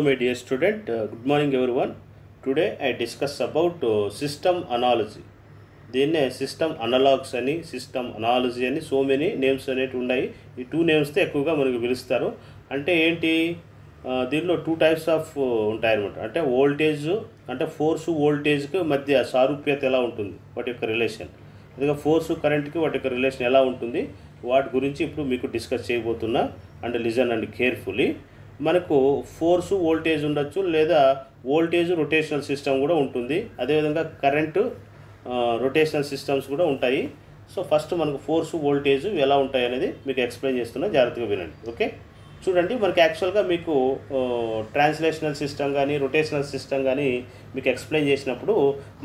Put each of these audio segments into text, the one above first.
Hello my dear student, good morning everyone. Today I discuss about system analogy. దీన్నే system analogues అని system analogy అని so many names అనేవి ఉన్నాయి. ఈ two నేమ్స్తో ఎక్కువగా మనకు పిలుస్తారు. అంటే ఏంటి, దీనిలో టూ టైప్స్ ఆఫ్ ఉంటాయన్నమాట. అంటే వోల్టేజ్ అంటే ఫోర్స్ వోల్టేజ్కి మధ్య సారూప్యత ఎలా ఉంటుంది, వాటి యొక్క రిలేషన్, అదే ఫోర్సు కరెంట్కి వాటి యొక్క రిలేషన్ ఎలా ఉంటుంది, వాటి గురించి ఇప్పుడు మీకు డిస్కస్ చేయబోతున్నా. And listen and carefully. మనకు ఫోర్సు వోల్టేజ్ ఉండొచ్చు, లేదా వోల్టేజ్ రొటేషనల్ సిస్టమ్ కూడా ఉంటుంది. అదేవిధంగా కరెంటు రొటేషనల్ సిస్టమ్స్ కూడా ఉంటాయి. సో ఫస్ట్ మనకు ఫోర్సు వోల్టేజ్ ఎలా ఉంటాయి అనేది మీకు ఎక్స్ప్లెయిన్ చేస్తున్నా, జాగ్రత్తగా వినండి. ఓకే, చూడండి. మనకి యాక్చువల్గా మీకు ట్రాన్స్లేషనల్ సిస్టమ్ కానీ రొటేషనల్ సిస్టమ్ కానీ మీకు ఎక్స్ప్లెయిన్ చేసినప్పుడు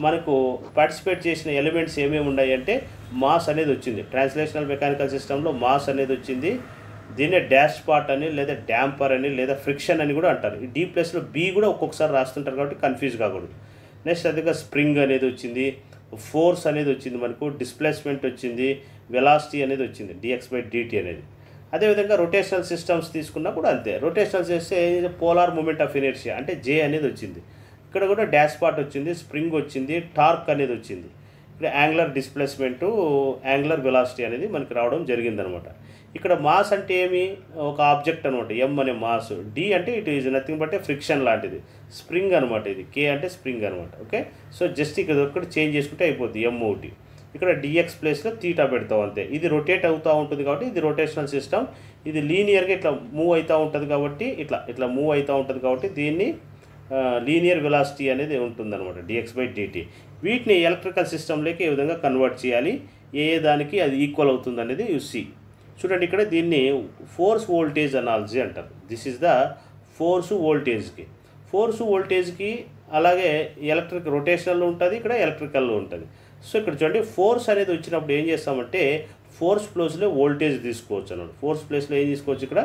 మనకు పార్టిసిపేట్ చేసిన ఎలిమెంట్స్ ఏమేమి ఉన్నాయి అంటే మాస్ అనేది వచ్చింది. ట్రాన్స్లేషనల్ మెకానికల్ సిస్టంలో మాస్ అనేది వచ్చింది. దీన్నే డాష్ పార్ట్ అని, లేదా డ్యాంపర్ అని, లేదా ఫ్రిక్షన్ అని కూడా అంటారు. ఈ డి ప్లస్లో బి కూడా ఒక్కొక్కసారి రాస్తుంటారు కాబట్టి కన్ఫ్యూజ్ కాకూడదు. నెక్స్ట్ అదిగా స్ప్రింగ్ అనేది వచ్చింది, ఫోర్స్ అనేది వచ్చింది, మనకు డిస్ప్లేస్మెంట్ వచ్చింది, వెలాసిటీ అనేది వచ్చింది, dx/dt అనేది. అదేవిధంగా రొటేషనల్ సిస్టమ్స్ తీసుకున్నా కూడా అంతే. రొటేషనల్ చేస్తే పోలార్ మూమెంట్ ఆఫ్ ఇనర్షియా అంటే జే అనేది వచ్చింది. ఇక్కడ కూడా డాష్ పార్ట్ వచ్చింది, స్ప్రింగ్ వచ్చింది, టార్క్ అనేది వచ్చింది. ఇక్కడ యాంగులర్ డిస్ప్లేస్మెంటు, యాంగులర్ వెలాసిటీ అనేది మనకి రావడం జరిగిందనమాట. ఇక్కడ మాస్ అంటే ఏమి, ఒక ఆబ్జెక్ట్ అనమాట, ఎం అనే మాస్. డి అంటే it is nothing but friction లాంటిది. స్ప్రింగ్ అనమాట, ఇది కే అంటే స్ప్రింగ్ అనమాట. ఓకే, సో జస్ట్ ఇక్కడ ఒక్కటి చేంజ్ చేసుకుంటే అయిపోద్ది, ఎం ఒకటి. ఇక్కడ డిఎక్స్ ప్లేస్లో తీటా పెడతాం అంతే. ఇది రొటేట్ అవుతూ ఉంటుంది కాబట్టి ఇది రొటేషనల్ సిస్టమ్. ఇది లీనియర్గా ఇట్లా మూవ్ అవుతూ ఉంటుంది కాబట్టి ఇట్లా మూవ్ అవుతూ ఉంటుంది కాబట్టి దీన్ని లీనియర్ వెలాసిటీ అనేది ఉంటుందన్నమాట, dx/dt. వీటిని ఎలక్ట్రికల్ సిస్టంలోకి ఏ విధంగా కన్వర్ట్ చేయాలి, ఏ దానికి అది ఈక్వల్ అవుతుంది అనేది యూసి. చూడండి, ఇక్కడ దీన్ని ఫోర్స్ వోల్టేజ్ అనాలజీ అంటారు. దిస్ ఈజ్ ద ఫోర్సు వోల్టేజ్కి అలాగే ఎలక్ట్రిక్ రొటేషనల్లో ఉంటుంది, ఇక్కడ ఎలక్ట్రికల్లో ఉంటుంది. సో ఇక్కడ చూడండి, ఫోర్స్ అనేది వచ్చినప్పుడు ఏం చేస్తామంటే ఫోర్స్ ప్లేస్లో వోల్టేజ్ తీసుకోవచ్చు అన్నమాట. ఫోర్స్ ప్లేస్లో ఏం తీసుకోవచ్చు, ఇక్కడ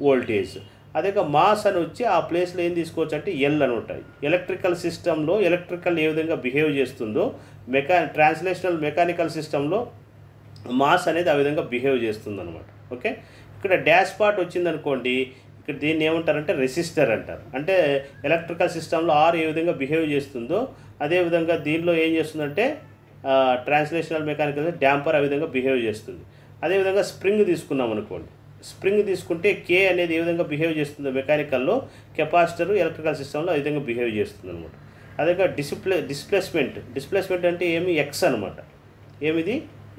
వోల్టేజ్. అదే మాస్ అని వచ్చి ఆ ప్లేస్లో ఏం తీసుకోవచ్చు అంటే ఎల్ అని ఉంటాయి. ఎలక్ట్రికల్ సిస్టంలో ఎలక్ట్రికల్ ఏ విధంగా బిహేవ్ చేస్తుందో ట్రాన్స్లేషనల్ మెకానికల్ సిస్టంలో మాస్ అనేది ఆ విధంగా బిహేవ్ చేస్తుంది అనమాట. ఓకే, ఇక్కడ డాష్ పార్ట్ వచ్చిందనుకోండి, ఇక్కడ దీన్ని ఏమంటారంటే రెసిస్టర్ అంటారు. అంటే ఎలక్ట్రికల్ సిస్టంలో ఆర్ ఏ విధంగా బిహేవ్ చేస్తుందో అదేవిధంగా దీనిలో ఏం చేస్తుందంటే ట్రాన్స్లేషనల్ మెకానికల్ డ్యాంపర్ ఆ విధంగా బిహేవ్ చేస్తుంది. అదేవిధంగా స్ప్రింగ్ తీసుకున్నాం అనుకోండి, స్ప్రింగ్ తీసుకుంటే కే అనేది ఏ విధంగా బిహేవ్ చేస్తుందో మెకానికల్లో, కెపాసిటర్ ఎలక్ట్రికల్ సిస్టంలో ఆ విధంగా బిహేవ్ చేస్తుంది అనమాట. అదేగా డిస్ప్లేస్మెంట్ అంటే ఏమి, ఎక్స్ అనమాట. ఏమిది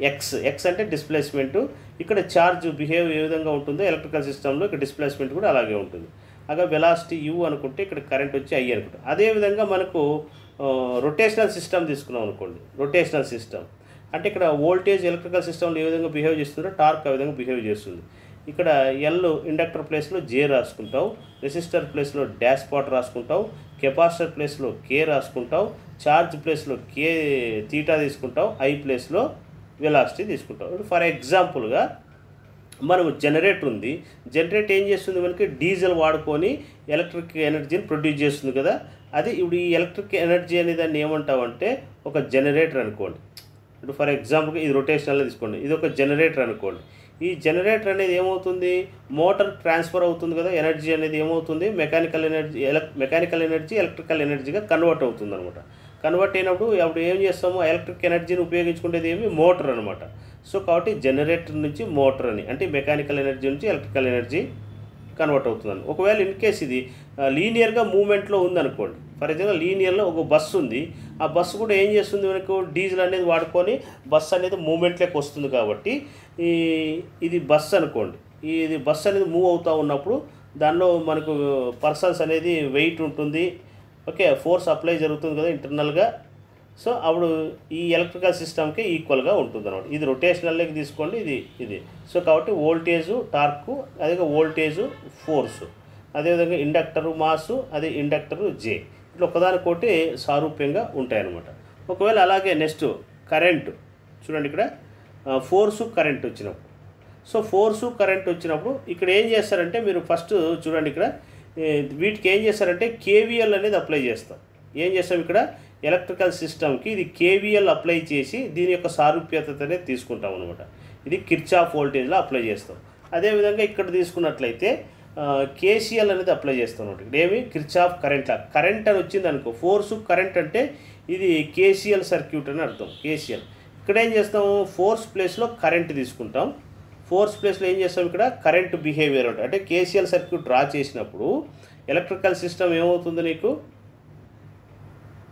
ఎక్స్ అంటే డిస్ప్లేస్మెంటు. ఇక్కడ ఛార్జ్ బిహేవ్ ఏ విధంగా ఉంటుందో ఎలక్ట్రికల్ సిస్టంలో ఇక్కడ డిస్ప్లేస్మెంట్ కూడా అలాగే ఉంటుంది. అలా వెలాసిటీ యూ అనుకుంటే ఇక్కడ కరెంట్ వచ్చి ఐ అనుకుంటే. అదేవిధంగా మనకు రొటేషనల్ సిస్టమ్ తీసుకున్నాం అనుకోండి, రొటేషనల్ సిస్టమ్ అంటే ఇక్కడ వోల్టేజ్ ఎలక్ట్రికల్ సిస్టంలో ఏ విధంగా బిహేవ్ చేస్తుందో టార్క్ ఆ విధంగా బిహేవ్ చేస్తుంది. ఇక్కడ ఎల్ ఇండక్టర్ ప్లేస్లో జే రాసుకుంటావు, రెసిస్టర్ ప్లేస్లో డాష్ పాట్ రాసుకుంటావు, కెపాసిటర్ ప్లేస్లో కే రాసుకుంటావు, ఛార్జ్ ప్లేస్లో కే తీటా తీసుకుంటావు, ఐ ప్లేస్లో వెలాసిటీ తీసుకుంటాం. ఫర్ ఎగ్జాంపుల్గా మనకు జనరేటర్ ఉంది. జనరేటర్ ఏం చేస్తుంది, మనకి డీజిల్ వాడుకొని ఎలక్ట్రిక్ ఎనర్జీని ప్రొడ్యూస్ చేస్తుంది కదా. అది ఇప్పుడు ఈ ఎలక్ట్రిక్ ఎనర్జీ అనే దాన్ని ఏమంటామంటే ఒక జనరేటర్ అనుకోండి. ఇప్పుడు ఫర్ ఎగ్జాంపుల్గా ఇది రొటేషనల్ తీసుకోండి, ఇది ఒక జనరేటర్ అనుకోండి. ఈ జనరేటర్ అనేది ఏమవుతుంది, మోటార్ ట్రాన్స్ఫర్ అవుతుంది కదా, ఎనర్జీ అనేది ఏమవుతుంది, మెకానికల్ ఎనర్జీ ఎలక్ట్రికల్ ఎనర్జీగా కన్వర్ట్ అవుతుంది అనమాట. కన్వర్ట్ అయినప్పుడు అప్పుడు ఏం చేస్తాము, ఎలక్ట్రిక్ ఎనర్జీని ఉపయోగించుకునేది ఏమి, మోటార్ అనమాట. సో కాబట్టి జనరేటర్ నుంచి మోటార్ అని అంటే మెకానికల్ ఎనర్జీ నుంచి ఎలక్ట్రికల్ ఎనర్జీ కన్వర్ట్ అవుతుందని. ఒకవేళ ఇన్ కేస్ ఇది లీనియర్గా మూమెంట్లో ఉందనుకోండి, ఫర్ ఎగ్జాంపుల్ లీనియర్లో ఒక బస్సు ఉంది. ఆ బస్సు కూడా ఏం చేస్తుంది, మనకు డీజిల్ అనేది వాడుకొని బస్సు అనేది మూమెంట్లోకి వస్తుంది కాబట్టి ఇది బస్సు అనుకోండి. ఇది బస్సు అనేది మూవ్ అవుతూ ఉన్నప్పుడు దానిలో మనకు పర్సన్స్ అనేది వెయిట్ ఉంటుంది. ఓకే, ఫోర్స్ అప్లై జరుగుతుంది కదా ఇంటర్నల్గా. సో అప్పుడు ఈ ఎలక్ట్రికల్ సిస్టమ్కి ఈక్వల్గా ఉంటుంది అనమాట. ఇది రొటేషనల్లోకి తీసుకోండి, ఇది. సో కాబట్టి వోల్టేజు టార్కు, అదే వోల్టేజు ఫోర్సు, అదేవిధంగా ఇండక్టరు మాసు, అదే ఇండక్టరు జే, ఇట్లా ఒకదానికోటి సారూప్యంగా ఉంటాయన్నమాట. ఒకవేళ అలాగే నెక్స్ట్ కరెంటు చూడండి, ఇక్కడ ఫోర్సు కరెంట్ వచ్చినప్పుడు. సో ఫోర్సు కరెంట్ వచ్చినప్పుడు ఇక్కడ ఏం చేస్తారంటే మీరు ఫస్ట్ చూడండి, ఇక్కడ వీటికి ఏం చేస్తారంటే కేవీఎల్ అనేది అప్లై చేస్తాం. ఏం చేస్తాం, ఇక్కడ ఎలక్ట్రికల్ సిస్టమ్కి ఇది కేవీఎల్ అప్లై చేసి దీని యొక్క సారూప్యతనే తీసుకుంటాం అనమాట. ఇది కిర్చాఫ్ వోల్టేజ్లో అప్లై చేస్తాం. అదేవిధంగా ఇక్కడ తీసుకున్నట్లయితే కేసీఎల్ అనేది అప్లై చేస్తాం. ఏమి కిర్చాఫ్ కరెంట్ లా. కరెంట్ అని వచ్చింది అనుకో, ఫోర్సు కరెంట్ అంటే ఇది కేసీఎల్ సర్క్యూట్ అని అర్థం. కేసీఎల్ ఇక్కడ ఏం చేస్తాము, ఫోర్స్ ప్లేస్లో కరెంట్ తీసుకుంటాం. ఫోర్స్ ప్లేస్లో ఏం చేస్తాం, ఇక్కడ కరెంట్ బిహేవియర్ అంటే కేసీఎల్ సర్క్యూట్ డ్రా చేసినప్పుడు ఎలక్ట్రికల్ సిస్టమ్ ఏమవుతుంది, నీకు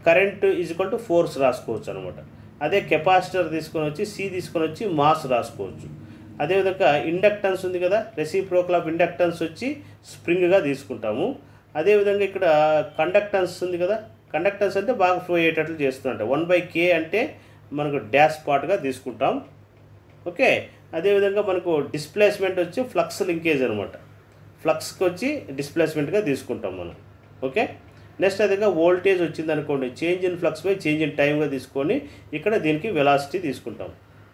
కరెంట్ ఈజ్వల్ టు ఫోర్స్ రాసుకోవచ్చు అనమాట. అదే కెపాసిటర్ తీసుకొని వచ్చి సి తీసుకొని వచ్చి మాస్ రాసుకోవచ్చు. అదేవిధంగా ఇండక్టెన్స్ ఉంది కదా, రెసిప్రోకల్ ఆఫ్ ఇండక్టెన్స్ వచ్చి స్ప్రింగ్గా తీసుకుంటాము. అదేవిధంగా ఇక్కడ కండక్టెన్స్ ఉంది కదా, కండక్టెన్స్ అంటే బాగా ఫ్లో అయ్యేటట్లు చేస్తుందంట. 1/k అంటే మనకు డాష్ పార్ట్గా తీసుకుంటాం. ఓకే, అదేవిధంగా మనకు డిస్ప్లేస్మెంట్ వచ్చి ఫ్లక్స్ లింకేజ్ అనమాట. ఫ్లక్స్కి వచ్చి డిస్ప్లేస్మెంట్గా తీసుకుంటాం మనం. ఓకే, నెక్స్ట్ అదేవిధంగా వోల్టేజ్ వచ్చింది అనుకోండి, change in flux by change in టైమ్గా తీసుకొని ఇక్కడ దీనికి వెలాసిటీ తీసుకుంటాం.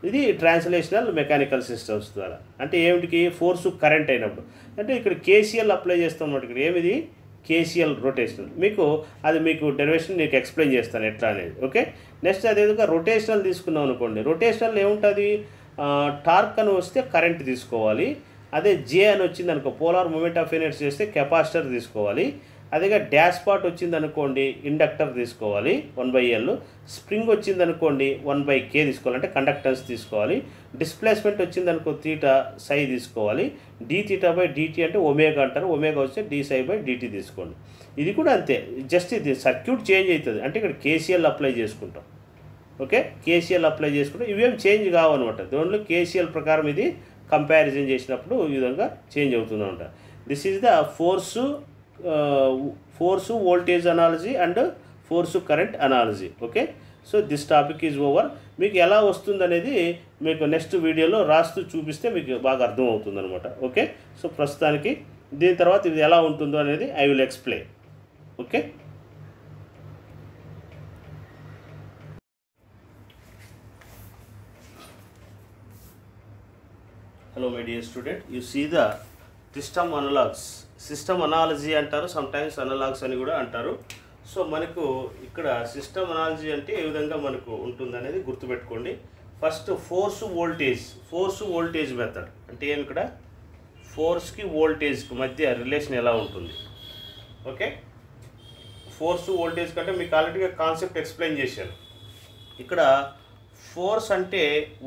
ఇది ట్రాన్స్లేషనల్ మెకానికల్ సిస్టమ్స్ ద్వారా. అంటే ఏమిటికి, ఫోర్సు కరెంట్ అయినప్పుడు. అంటే ఇక్కడ కేసీఎల్ అప్లై చేస్తాం అన్నమాట. ఇక్కడ ఏమిది కేసీఎల్ రొటేషనల్, మీకు డెరివేషన్ నీకు ఎక్స్ప్లెయిన్ చేస్తాను ఎట్లా అనేది. ఓకే, నెక్స్ట్ అదేవిధంగా రొటేషనల్ తీసుకున్నాం అనుకోండి. రొటేషనల్ ఏముంటుంది, టార్క్ అని వస్తే కరెంట్ తీసుకోవాలి. అదే జే అని వచ్చింది అనుకో, పోలార్ మూమెంట్ ఆఫ్ ఇనర్షియా చేస్తే కెపాసిటర్ తీసుకోవాలి. అదేగా డాష్ పార్ట్ వచ్చింది అనుకోండి, ఇండక్టర్ తీసుకోవాలి 1/L. స్ప్రింగ్ వచ్చింది అనుకోండి 1/k తీసుకోవాలి, అంటే కండక్టెన్స్ తీసుకోవాలి. డిస్ప్లేస్మెంట్ వచ్చింది అనుకో తీటా సై తీసుకోవాలి. dθ/dt అంటే ఒమేగా అంటారు, ఒమేగా వస్తే dψ/dt తీసుకోండి. ఇది కూడా అంతే, జస్ట్ ఇది సర్క్యూట్ చేంజ్ అవుతుంది. అంటే ఇక్కడ కేసీఎల్ అప్లై చేసుకుంటాం. ఓకే, కేసీఎల్ అప్లై చేసుకుంటాం. ఇవేం చేంజ్ కావన్నమాట. దాంట్లో కేసీఎల్ ప్రకారం ఇది కంపారిజన్ చేసినప్పుడు ఈ విధంగా చేంజ్ అవుతుందన్నమాట. This is the force voltage analogy and force current analogy. Okay, so this topic is over. మీకు ఎలా వస్తుంది అనేది మీకు నెక్స్ట్ వీడియోలో రాస్తూ చూపిస్తే మీకు బాగా అర్థం అవుతుంది అనమాట. ఓకే, సో ప్రస్తుతానికి దీని తర్వాత ఇది ఎలా ఉంటుందో అనేది I will explain. Okay, hello my dear student, you see the system analogs. System analogy అంటారు, సమ్టైమ్స్ అనలాగ్స్ అని కూడా అంటారు. సో మనకు ఇక్కడ సిస్టమ్ అనాలజీ అంటే ఏ విధంగా మనకు ఉంటుంది అనేది గుర్తుపెట్టుకోండి. ఫస్ట్ ఫోర్సు వోల్టేజ్ మెథడ్ అంటే ఏమి, ఇక్కడ ఫోర్స్కి వోల్టేజ్కి మధ్య రిలేషన్ ఎలా ఉంటుంది. ఓకే, ఫోర్సు వోల్టేజ్ కంటే మీకు ఆల్రెడీగా కాన్సెప్ట్ ఎక్స్ప్లెయిన్ చేశాను. ఇక్కడ ఫోర్స్ అంటే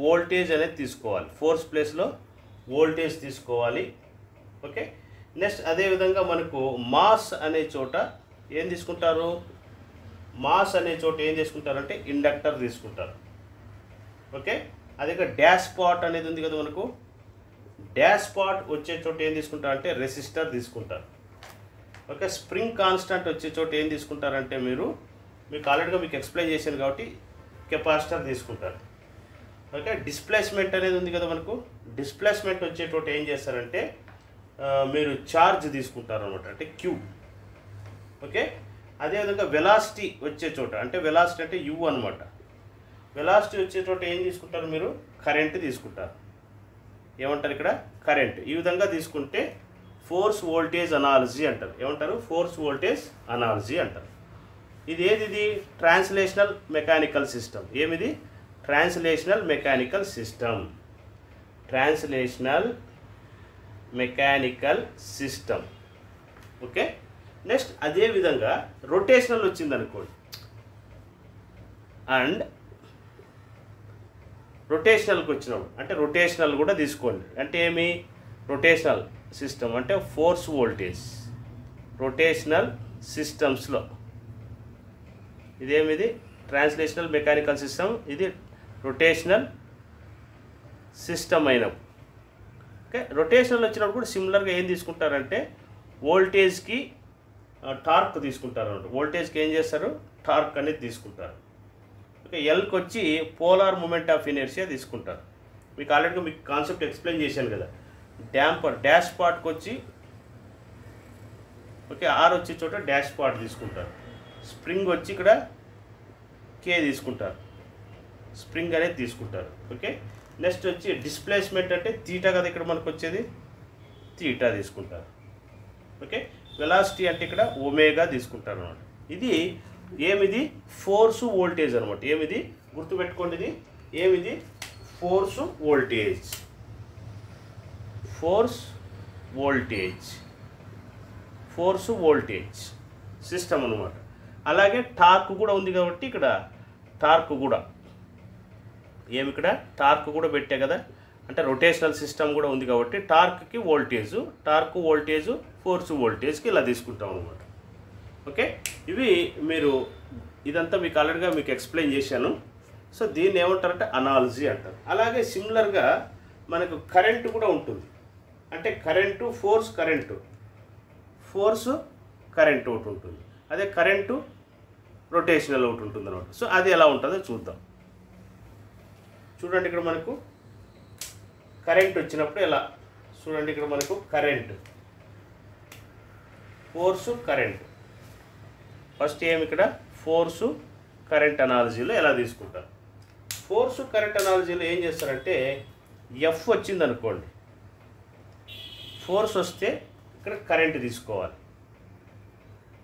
వోల్టేజ్ అనేది తీసుకోవాలి, ఫోర్స్ ప్లేస్లో వోల్టేజ్ తీసుకోవాలి. ఓకే, నెక్స్ట్ అదేవిధంగా మనకు మాస్ అనే చోట ఏం తీసుకుంటారు, ఏం తీసుకుంటారంటే ఇండక్టర్ తీసుకుంటారు. ఓకే, అదే డాష్ పాట్ అనేది ఉంది కదా మనకు, డాష్ పాట్ వచ్చే చోట ఏం తీసుకుంటారంటే రెసిస్టర్ తీసుకుంటారు. ఓకే, స్ప్రింగ్ కాన్స్టెంట్ వచ్చే చోట ఏం తీసుకుంటారంటే మీకు ఆల్రెడీగా మీకు ఎక్స్ప్లెయిన్ చేశాను కాబట్టి కెపాసిటర్ తీసుకుంటారు. ఓకే, డిస్ప్లేస్మెంట్ అనేది ఉంది కదా మనకు, డిస్ప్లేస్మెంట్ వచ్చే చోట ఏం చేస్తారంటే మీరు ఛార్జ్ తీసుకుంటారు అనమాట, అంటే క్యూ. ఓకే, అదేవిధంగా వెలాసిటీ వచ్చే చోట, అంటే వెలాసిటీ అంటే యూ అనమాట. వెలాసిటీ వచ్చే చోట ఏం తీసుకుంటారు, మీరు కరెంట్ తీసుకుంటారు. ఏమంటారు ఇక్కడ కరెంట్. ఈ విధంగా తీసుకుంటే ఫోర్స్ వోల్టేజ్ అనాలజీ అంటారు. ఏమంటారు, ఫోర్స్ వోల్టేజ్ అనాలజీ అంటారు. ఇది ట్రాన్స్లేషనల్ మెకానికల్ సిస్టమ్. ఏమిది, translational mechanical system. Translational mechanical system. Okay, next అదేవిధంగా రొటేషనల్ వచ్చింది అనుకోండి, అండ్ రొటేషనల్కి వచ్చినప్పుడు అంటే రొటేషనల్ కూడా తీసుకోండి. అంటే ఏమి, రొటేషనల్ సిస్టమ్ అంటే ఫోర్స్ వోల్టేజ్. రొటేషనల్ సిస్టమ్స్లో ఇదేమిది ట్రాన్స్లేషనల్ మెకానికల్ సిస్టమ్, ఇది రొటేషనల్ సిస్టమ్ అయినప్పుడు. ఓకే, రొటేషనల్ వచ్చినప్పుడు కూడా సిమిలర్గా ఏం తీసుకుంటారంటే వోల్టేజ్కి టార్క్ తీసుకుంటారు అన్నమాట. వోల్టేజ్కి ఏం చేస్తారు, టార్క్ అనేది తీసుకుంటారు. ఓకే, ఎల్కి వచ్చి పోలార్ మూమెంట్ ఆఫ్ ఇనర్షియా తీసుకుంటారు. మీకు ఆల్రెడీగా మీకు కాన్సెప్ట్ ఎక్స్ప్లెయిన్ చేశాను కదా. డాష్ పార్ట్కి వచ్చి ఓకే ఆర్ వచ్చే చోట డాష్ పార్ట్ తీసుకుంటారు. స్ప్రింగ్ వచ్చి ఇక్కడ కే తీసుకుంటారు, స్ప్రింగ్ అనేది తీసుకుంటారు. ఓకే, నెక్స్ట్ వచ్చి డిస్ప్లేస్మెంట్ అంటే తీటా కదా ఇక్కడ మనకు వచ్చేది, తీటా తీసుకుంటారు. ఓకే, వెలాసిటీ అంటే ఇక్కడ ఒమేగా తీసుకుంటారు అన్నమాట. ఇది ఏమిది ఫోర్సు వోల్టేజ్ అనమాట. ఏమిది గుర్తుపెట్టుకోండి, ఇది ఏమిది force voltage. Force voltage. Force voltage system అనమాట. అలాగే టార్క్ కూడా ఉంది కాబట్టి ఇక్కడ టార్క్ కూడా ఇక్కడ టార్క్ కూడా పెట్టే కదా, అంటే రొటేషనల్ సిస్టమ్ కూడా ఉంది కాబట్టి టార్క్కి వోల్టేజు, టార్క్ వోల్టేజు, ఫోర్స్ వోల్టేజ్కి ఇలా తీసుకుంటాం అనమాట. ఓకే, ఇవి మీరు ఇదంతా మీకు ఆల్రెడీగా మీకు ఎక్స్ప్లెయిన్ చేశాను. సో దీన్ని ఏమంటారంటే అనాలజీ అంటారు. అలాగే సిమిలర్గా మనకు కరెంటు కూడా ఉంటుంది. అంటే కరెంటు ఫోర్స్ కరెంటు ఒకటి ఉంటుంది, అదే కరెంటు రొటేషనల్ ఒకటి ఉంటుంది అనమాట. సో అది ఎలా ఉంటుందో చూద్దాం. చూడండి ఇక్కడ మనకు కరెంట్ వచ్చినప్పుడు ఎలా చూడండి, ఇక్కడ మనకు కరెంట్, ఫోర్సు, కరెంట్. ఫస్ట్ ఇక్కడ ఫోర్సు కరెంట్ అనాలజీలో ఎలా తీసుకుంటారు. ఫోర్సు కరెంట్ అనాలజీలో ఏం చేస్తారంటే ఎఫ్ వచ్చింది అనుకోండి, ఫోర్స్ వస్తే ఇక్కడ కరెంట్ తీసుకోవాలి,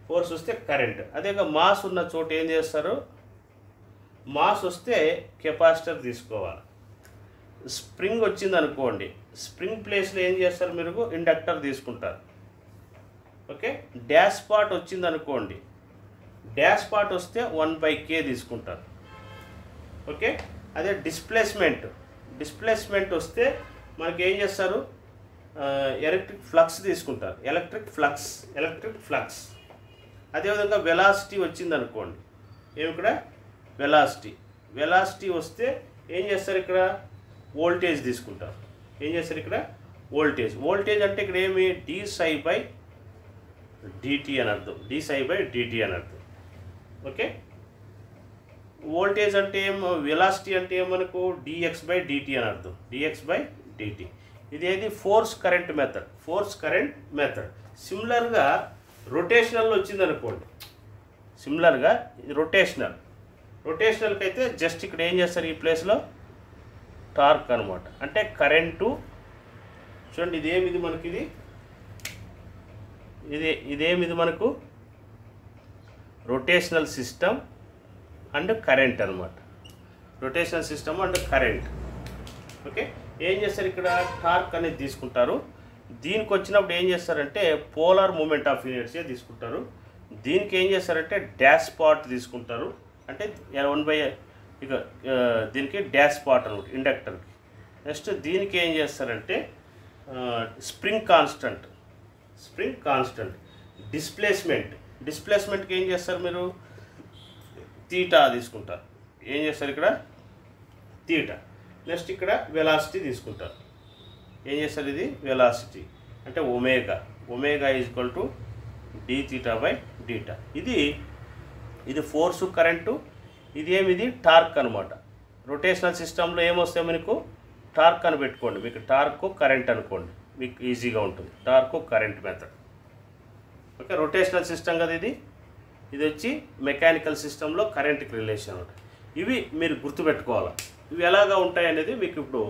ఫోర్స్ వస్తే కరెంట్. అదేగా మాస్ ఉన్న చోట ఏం చేస్తారు, మాస్ వస్తే కెపాసిటర్ తీసుకోవాలి. స్ప్రింగ్ వచ్చింది అనుకోండి, స్ప్రింగ్ ప్లేస్లో ఏం చేస్తారు మీరు, ఇండక్టర్ తీసుకుంటారు. ఓకే, డాష్ పార్ట్ వచ్చింది అనుకోండి, డాష్ పార్ట్ వస్తే 1/k తీసుకుంటారు. ఓకే, అదే డిస్ప్లేస్మెంట్ వస్తే మనకి ఏం చేస్తారు, ఎలక్ట్రిక్ ఫ్లక్స్ తీసుకుంటారు, ఎలక్ట్రిక్ ఫ్లక్స్. అదేవిధంగా వెలాసిటీ వచ్చింది అనుకోండి, ఇక్కడ వెలాసిటీ వస్తే ఏం చేస్తారు, ఇక్కడ వోల్టేజ్ తీసుకుంటారు. ఏం చేస్తారు ఇక్కడ వోల్టేజ్ అంటే ఇక్కడ ఏమి dψ/dt అని అర్థం, dψ/dt అని అర్థం. ఓకే, వోల్టేజ్ అంటే ఏం, వెలాసిటీ అంటే ఏం మనకు dx/dt అని అర్థం, dx/dt. ఇదేది ఫోర్స్ కరెంట్ మెథడ్. సిమిలర్గా రొటేషనల్లో వచ్చింది అనుకోండి, సిమిలర్గా రొటేషనల్కి అయితే జస్ట్ ఇక్కడ ఏం చేస్తారు, ఈ ప్లేస్లో టార్క్ అనమాట. అంటే కరెంటు చూడండి, ఇదేమిది మనకి, ఇదేమిది మనకు రొటేషనల్ సిస్టమ్ అండ్ కరెంట్ అనమాట, rotational system and current. Okay, ఏం చేస్తారు ఇక్కడ టార్క్ అనేది తీసుకుంటారు. దీనికి వచ్చినప్పుడు ఏం చేస్తారంటే పోలార్ మూమెంట్ ఆఫ్ ఇనర్షియా తీసుకుంటారు. దీనికి ఏం చేస్తారంటే డాష్ పార్ట్ తీసుకుంటారు, అంటే 1/, ఇక దీనికి డాష్ పార్ట్ అనమాట ఇండక్టర్కి. నెక్స్ట్ దీనికి ఏం చేస్తారంటే స్ప్రింగ్ కాన్స్టెంట్, డిస్ప్లేస్మెంట్కి ఏం చేస్తారు మీరు, తీటా తీసుకుంటారు. ఏం చేస్తారు ఇక్కడ తీటా. నెక్స్ట్ ఇక్కడ వెలాసిటీ తీసుకుంటారు. ఏం చేస్తారు, ఇది వెలాసిటీ అంటే ఒమేగా d∅dt. ఇది ఫోర్సు కరెంటు, ఇది టార్క్ అనమాట. రొటేషనల్ సిస్టంలో ఏమొస్తాయి మనకు, టార్క్ అని పెట్టుకోండి, మీకు టార్క్ కరెంట్ అనుకోండి, మీకు ఈజీగా ఉంటుంది. Torque current method. Okay, rotational system కదా ఇది వచ్చి మెకానికల్ సిస్టంలో కరెంట్కి రిలేషన్ ఉంటుంది. ఇవి మీరు గుర్తుపెట్టుకోవాలి. ఇవి ఎలాగా ఉంటాయి అనేది మీకు ఇప్పుడు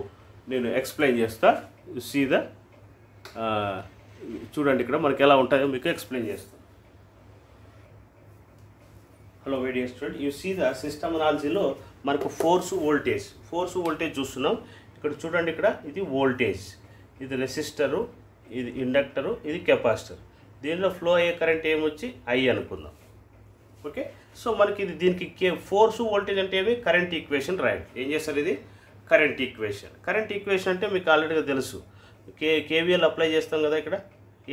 నేను ఎక్స్ప్లెయిన్ చేస్తా. సీదా చూడండి, ఇక్కడ మనకి ఎలా ఉంటాయో మీకు ఎక్స్ప్లెయిన్ చేస్తాను. Hello my dear student, you see the system అనాలజీలో మనకు ఫోర్స్ వోల్టేజ్ చూస్తున్నాం. ఇక్కడ చూడండి, ఇక్కడ ఇది వోల్టేజ్, ఇది రెసిస్టరు, ఇది ఇండక్టరు, ఇది కెపాసిటర్. దీనిలో ఫ్లో అయ్యే కరెంట్ ఏమొచ్చి I అనుకుందాం. ఓకే, సో మనకి దీనికి ఫోర్స్ వోల్టేజ్ అంటే ఏమి, కరెంట్ ఈక్వేషన్ రాయండి. ఏం చేస్తారు, ఇది కరెంట్ ఈక్వేషన్ అంటే మీకు ఆల్రెడీగా తెలుసు. కేవీఎల్ అప్లై చేస్తాం కదా, ఇక్కడ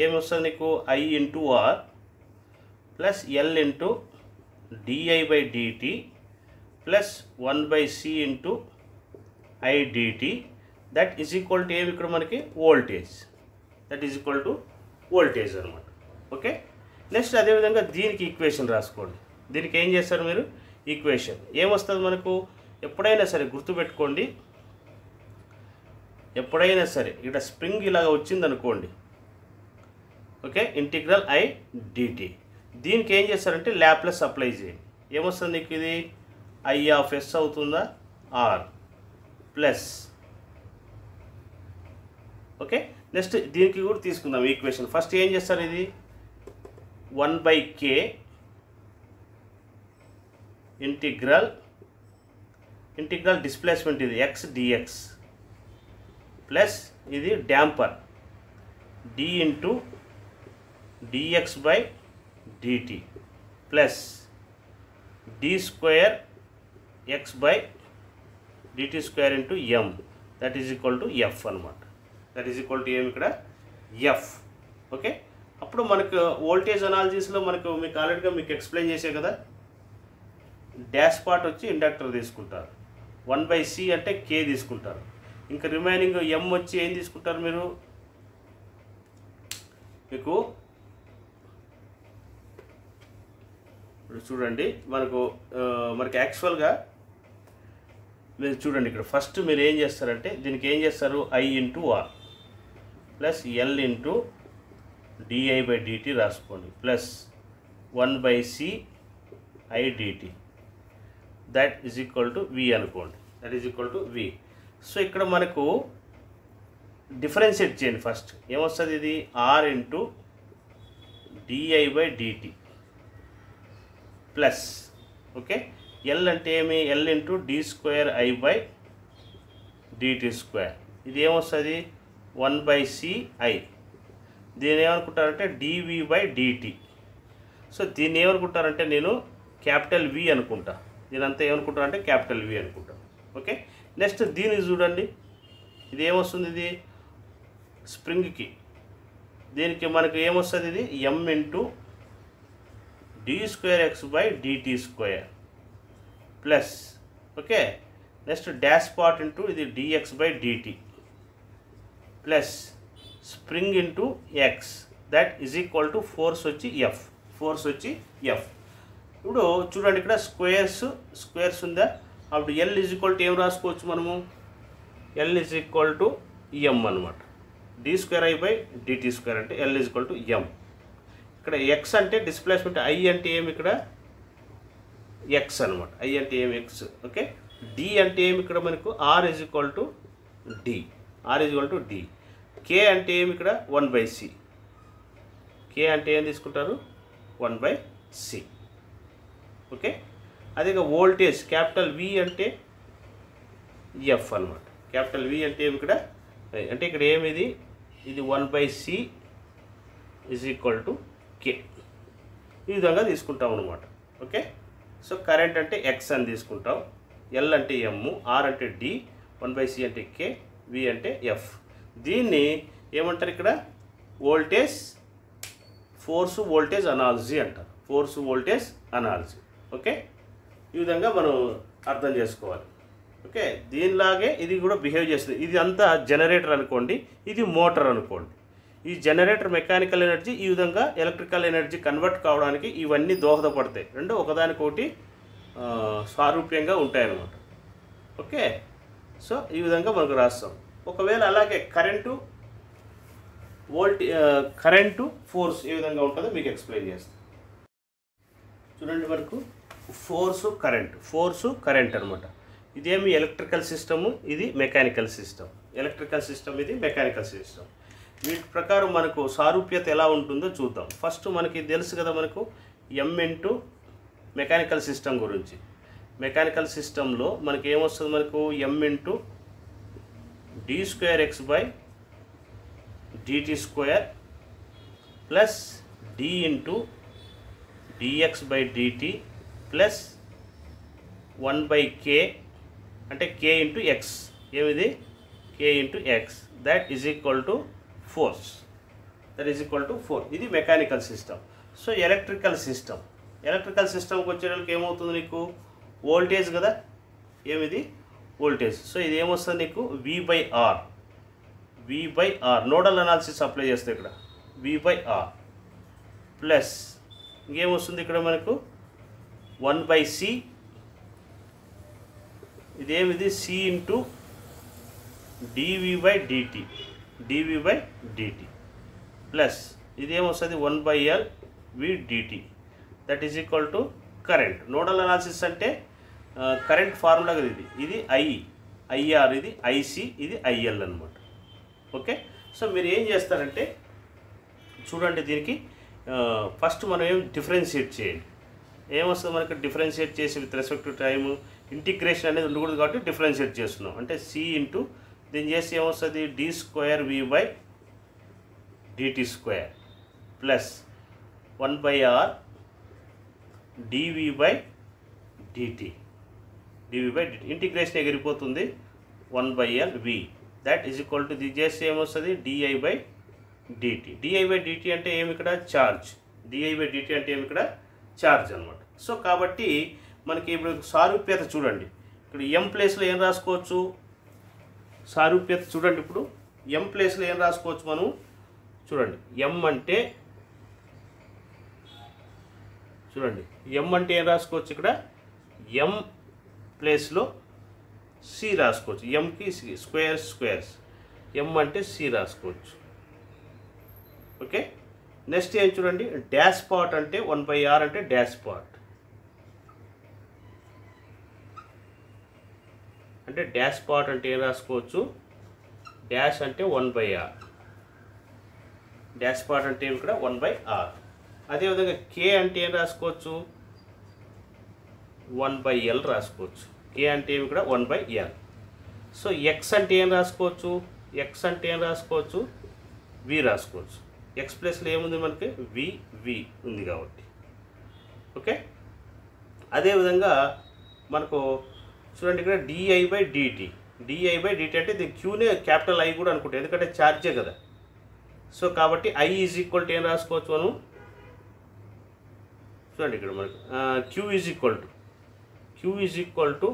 ఏమి వస్తుంది నీకు, I × R plus L × di/dt plus 1/c × I dt that is equal to ఏమి, ఇక్కడ మనకి వోల్టేజ్, అనమాట. ఓకే, నెక్స్ట్ అదేవిధంగా దీనికి ఈక్వేషన్ రాసుకోండి. దీనికి ఏం చేస్తారు మీరు, ఈక్వేషన్ ఏమొస్తుంది మనకు, ఎప్పుడైనా సరే గుర్తుపెట్టుకోండి, ఎప్పుడైనా సరే ఇక్కడ స్ప్రింగ్ ఇలాగ వచ్చిందనుకోండి, ఓకే, ఇంటిగ్రల్ I dt. దీనికి ఏం చేస్తారంటే లాప్లాస్ అప్లై చేయండి. ఏమొస్తుంది నీకు, ఇది I(s) అవుతుందా, R ప్లస్. ఓకే, నెక్స్ట్ దీనికి కూడా తీసుకుందాం ఈక్వేషన్. ఫస్ట్ ఏం చేస్తారు, ఇది 1/k ఇంటిగ్రల్ డిస్ప్లేస్మెంట్, ఇది x dx ప్లస్ ఇది damper d × dx by dt plus d square x by dt square into m that is equal to F అనమాట. That is equal to ఏమి ఇక్కడ F. Okay, అప్పుడు మనకు voltage అనాలిసిస్లో మీకు ఆల్రెడీగా మీకు explain చేసే కదా, డాష్ పార్ట్ వచ్చి ఇండక్టర్ తీసుకుంటారు, 1/c అంటే k తీసుకుంటారు, ఇంకా రిమైనింగ్ m వచ్చి ఏం తీసుకుంటారు మీరు, ఇప్పుడు చూడండి మనకి యాక్చువల్గా మీరు చూడండి ఇక్కడ ఫస్ట్ మీరు ఏం చేస్తారంటే దీనికి ఏం చేస్తారు, i into R plus L into di by dt రాసుకోండి plus 1/c i dt that is equal to v అనుకోండి, that is equal to v. So ఇక్కడ మనకు డిఫరెన్షియేట్ చేయండి. ఫస్ట్ ఏమొస్తుంది, ఇది r into di by dt plus okay L అంటే ఏమి, L into D square I by DT square, ఇది ఏమొస్తుంది 1/c i. దీన్ని ఏమనుకుంటారంటే డివి బై డిటి. సో దీన్ని ఏమనుకుంటారంటే నేను క్యాపిటల్ వి అనుకుంటా, దీనంతా ఏమనుకుంటారంటే క్యాపిటల్ వి అనుకుంటా. ఓకే, నెక్స్ట్ దీనికి చూడండి, ఇది ఏమొస్తుంది, ఇది స్ప్రింగ్కి, దీనికి మనకు ఏమొస్తుంది, ఇది M into D square X by DT square plus okay next dash part into ఇది dx by dt plus spring into X that is equal to force వచ్చి ఎఫ్. ఇప్పుడు చూడండి ఇక్కడ స్క్వేర్స్ ఉందా, అప్పుడు ఎల్ ఈజ్ ఈక్వల్ టు ఏం రాసుకోవచ్చు మనము, L is equal to M అనమాట. D square I by DT square అంటే L is equal to M. ఇక్కడ ఎక్స్ అంటే డిస్ప్లేస్మెంట్, ఐ అంటే ఏమి ఇక్కడ ఎక్స్ అనమాట, ఐ అంటే ఏమి ఎక్స్. ఓకే, డి అంటే ఏమి ఇక్కడ మనకు R is equal to D, K అంటే ఏమి ఇక్కడ 1/c, కే అంటే ఏం తీసుకుంటారు 1/c. ఓకే, అదే వోల్టేజ్ క్యాపిటల్ వి అంటే ఎఫ్ అనమాట, క్యాపిటల్ వి అంటే ఏమి ఇక్కడ అంటే ఇక్కడ ఏమిది, ఇది 1/c ఈజ్ ఈక్వల్ టు కే, ఈ విధంగా తీసుకుంటాం అనమాట. ఓకే, సో కరెంట్ అంటే ఎక్స్ అని తీసుకుంటాం, ఎల్ అంటే ఎమ్, ఆర్ అంటే డి, 1/c అంటే కే, వి అంటే ఎఫ్. దీన్ని ఏమంటారు ఇక్కడ ఫోర్స్ వోల్టేజ్ అనాలజీ అంటారు, ఫోర్స్ వోల్టేజ్ అనాలజీ. ఓకే, ఈ విధంగా మనం అర్థం చేసుకోవాలి. ఓకే, దీనిలాగే ఇది కూడా బిహేవ్ చేస్తుంది. ఇది అంతా జనరేటర్ అనుకోండి, ఇది మోటార్ అనుకోండి. ఈ జనరేటర్ మెకానికల్ ఎనర్జీ ఈ విధంగా ఎలక్ట్రికల్ ఎనర్జీ కన్వర్ట్ కావడానికి ఇవన్నీ దోహదపడతాయి, రెండు ఒకదానికొకటి సారూప్యంగా ఉంటాయన్నమాట. ఓకే, సో ఈ విధంగా మనకు రాస్తాం. ఒకవేళ అలాగే కరెంటు ఫోర్స్ ఏ విధంగా ఉంటుందో మీకు ఎక్స్ప్లెయిన్ చేస్తాం. చూడండి, మనకు ఫోర్సు కరెంట్ అనమాట. ఇదేమి ఎలక్ట్రికల్ సిస్టము, ఇది మెకానికల్ సిస్టమ్. ఇది మెకానికల్ సిస్టమ్. వీటి ప్రకారం మనకు సారూప్యత ఎలా ఉంటుందో చూద్దాం. ఫస్ట్ మనకి తెలుసు కదా, మనకు ఎం ఇంటూ మెకానికల్ సిస్టమ్ గురించి. మెకానికల్ సిస్టంలో మనకి ఏమొస్తుంది, మనకు M into D square X by DT square plus D into dx by dt plus 1/k అంటే k ఇంటూ ఎక్స్, ఏమిది k into X, that is equal to force, ఇది mechanical system. So electrical సిస్టమ్కి వచ్చేటప్పటికి ఏమవుతుంది, నీకు voltage కదా, ఏమిది voltage. So ఇది ఏమొస్తుంది నీకు V by R nodal analysis apply చేస్తే ఇక్కడ v/r ప్లస్ ఇంకేమొస్తుంది ఇక్కడ మనకు 1/c, ఇదేమిది c ఇంటూ dv/dt ప్లస్ ఇదేమొస్తుంది 1/L v/dt that is equal to current. Nodal analysis అంటే కరెంట్ ఫార్ములా కదా, ఇది IR, ఇది IC, ఇది IL అనమాట. ఓకే, సో మీరు ఏం చేస్తారంటే చూడండి, దీనికి ఫస్ట్ మనం ఏం డిఫరెన్షియేట్ చేయండి. ఏమొస్తుంది మనకు, డిఫరెన్షియేట్ చేసి with respect to time integration అనేది ఉండకూడదు కాబట్టి డిఫరెన్షియేట్ చేస్తున్నాం. అంటే c ఇంటూ దీన్ని చేసి ఏమొస్తుంది d² v/dt² plus 1/r dv/dt. Integration ఎగిరిపోతుంది 1/l v. That is equal to ఇది చేస్తే ఏమొస్తుంది di/dt. di/dt అంటే ఏమి ఇక్కడ ఛార్జ్. di/dt అంటే ఏమి ఇక్కడ ఛార్జ్ అనమాట. సో కాబట్టి మనకి ఇప్పుడు సారూప్యత చూడండి. ఇక్కడ m ప్లేస్లో ఏం రాసుకోవచ్చు? సారూప్యత చూడండి. ఇప్పుడు m ప్లేస్లో ఏం రాసుకోవచ్చు మనం చూడండి. m అంటే చూడండి, m అంటే ఏం రాసుకోవచ్చు? ఇక్కడ m ప్లేస్లో c రాసుకోవచ్చు. mకి స్క్వేర్స్ m అంటే c రాసుకోవచ్చు. ఓకే. నెక్స్ట్ ఏం చూడండి, డాష్ పార్ట్ అంటే 1/r అంటే డాష్ పార్ట్ అంటే డాష్ పార్ట్ అంటే ఏం రాసుకోవచ్చు? డాష్ అంటే 1/r. డాష్ పార్ట్ అంటే ఇక్కడ 1/r. అదేవిధంగా k అంటే ఏం రాసుకోవచ్చు? 1/l రాసుకోవచ్చు. k అంటే ఇక్కడ 1/l. సో x అంటే ఏం రాసుకోవచ్చు? x అంటే ఏం రాసుకోవచ్చు? v రాసుకోవచ్చు. x ప్లస్లో ఏముంది మనకి? v ఉంది కాబట్టి. ఓకే. అదేవిధంగా మనకు చూడండి ఇక్కడ di/dt. di/dt అంటే ఇది క్యూనే క్యాపిటల్ I కూడా అనుకుంటాం, ఎందుకంటే ఛార్జే కదా. సో కాబట్టి I ఈజ్ ఈక్వల్ టు ఏం రాసుకోవచ్చు మనం చూడండి. ఇక్కడ మనకు q ఈజ్ ఈక్వల్ టు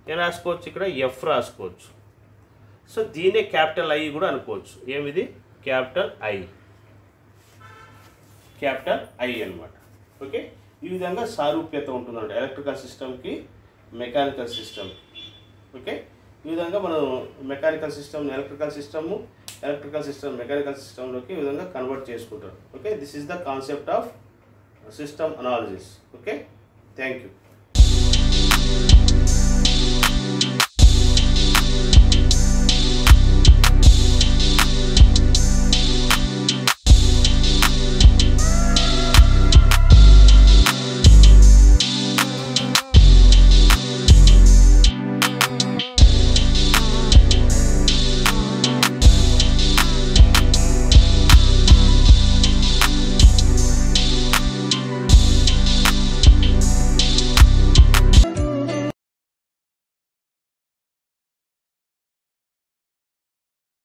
ఏం రాసుకోవచ్చు? ఇక్కడ f రాసుకోవచ్చు. సో దీనే క్యాపిటల్ I కూడా అనుకోవచ్చు. ఏమిది? క్యాపిటల్ I అన్నమాట. ఓకే. ఈ విధంగా సారూప్యత ఉంటుందండి ఎలక్ట్రికల్ సిస్టమ్కి మెకానికల్ సిస్టమ్. ఓకే. ఈ విధంగా మనం mechanical system electrical system mechanical సిస్టంలోకి ఈ విధంగా కన్వర్ట్ చేసుకుంటారు. Okay. This is the concept of system analysis. Okay. Thank you.